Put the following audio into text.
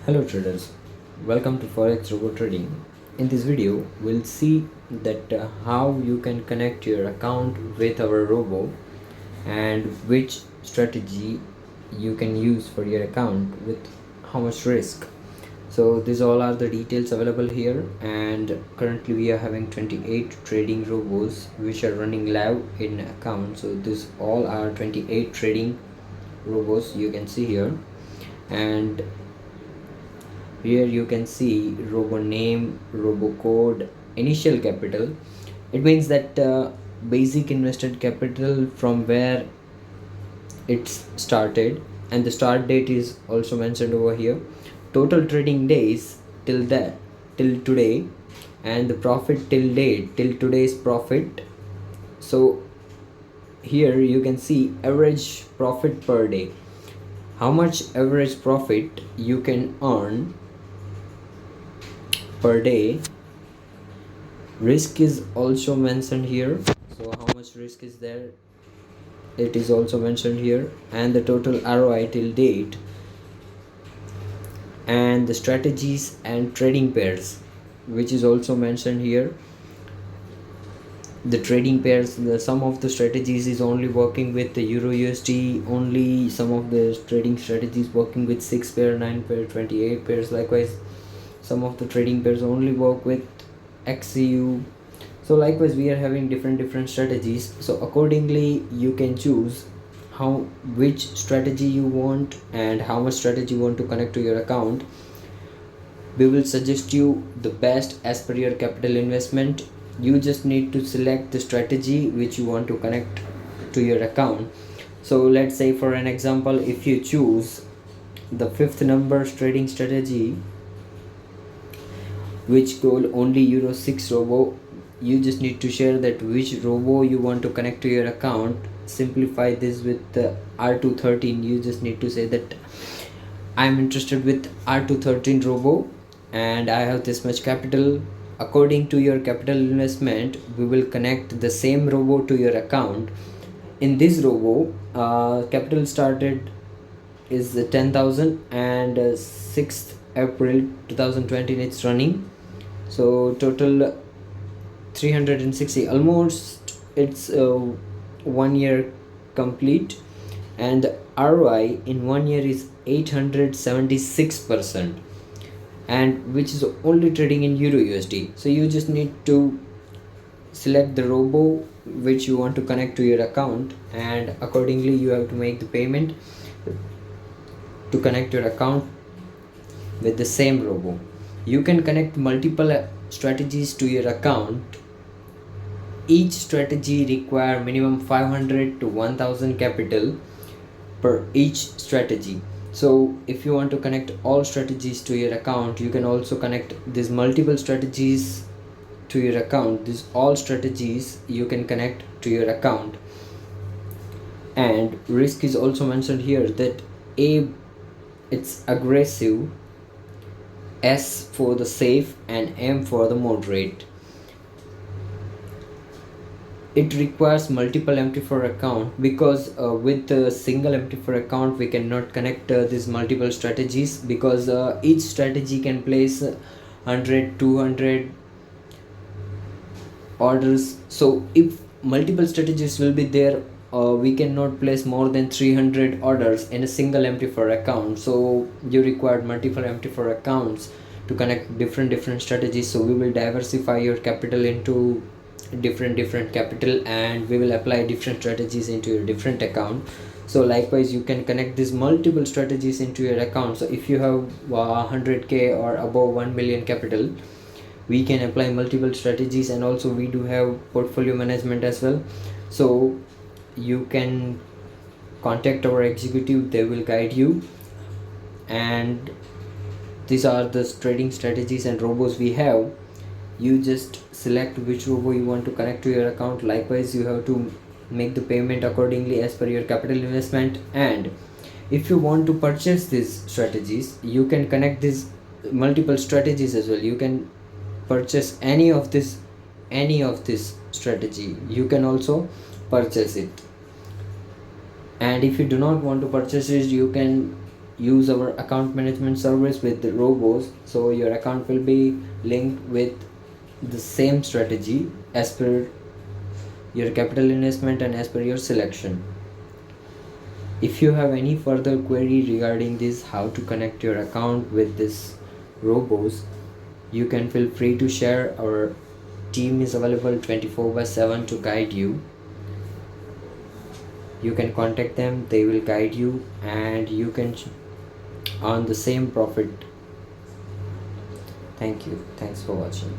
Hello traders, welcome to Forex Robot Trading. In this video, we'll see that how you can connect your account with our robo and which strategy you can use for your account with how much risk. So these all are the details available here, and currently we are having 28 trading robos which are running live in account. So these all are 28 trading robos you can see here, and here you can see robo name, robo code, initial capital. It means that basic invested capital from where it's started, and the start date is also mentioned over here. Total trading days till today, and the profit till date till today's profit. So here you can see average profit per day, how much average profit you can earn per day. Risk is also mentioned here, so how much risk is there, it is also mentioned here, and the total ROI till date, and the strategies and trading pairs which is also mentioned here. The trading pairs, some of the strategies is only working with the Euro USD only, some of the trading strategies working with 6 pair, 9 pair, 28 pairs. Likewise, some of the trading pairs only work with XCU. So likewise we are having different strategies, so accordingly you can choose which strategy you want and how much strategy you want to connect to your account. We will suggest you the best as per your capital investment. You just need to select the strategy which you want to connect to your account. So let's say, for an example, if you choose the fifth number trading strategy which goal only Euro 6 robo, you just need to share that which robo you want to connect to your account. Simplify this with the R213. You just need to say that I'm interested with R213 robo and I have this much capital. According to your capital investment, we will connect the same robo to your account. In this robo, capital started is 10,000, and 6th April 2020 it's running. So total 360, almost it's 1 year complete, and the ROI in 1 year is 876%, and which is only trading in Euro USD. So you just need to select the robo which you want to connect to your account, and accordingly you have to make the payment to connect your account with the same robo. You can connect multiple strategies to your account. Each strategy require minimum 500 to 1000 capital per each strategy. So if you want to connect all strategies to your account, you can also connect these multiple strategies to your account. These all strategies you can connect to your account. And risk is also mentioned here, that A, it's aggressive, S for the safe, and M for the moderate. It requires multiple MT4 account, because with the single MT4 account we cannot connect these multiple strategies, because each strategy can place 100 200 orders. So if multiple strategies will be there, we cannot place more than 300 orders in a single MT4 account. So you require multiple MT4 accounts to connect different strategies. So we will diversify your capital into different capital, and we will apply different strategies into your different account. So likewise you can connect these multiple strategies into your account. So if you have 100k or above 1 million capital, we can apply multiple strategies, and also we do have portfolio management as well. So you can contact our executive, they will guide you. And these are the trading strategies and robos we have. You just select which robo you want to connect to your account. Likewise you have to make the payment accordingly as per your capital investment. And if you want to purchase these strategies, you can connect these multiple strategies as well. You can purchase any of this strategy, you can also purchase it. And if you do not want to purchase it, you can use our account management service with the robos, so your account will be linked with the same strategy as per your capital investment and as per your selection. If you have any further query regarding this, how to connect your account with this robos, you can feel free to share. Our team is available 24/7 to guide you. You can contact them, they will guide you, and you can earn the same profit. Thank you. Thanks for watching.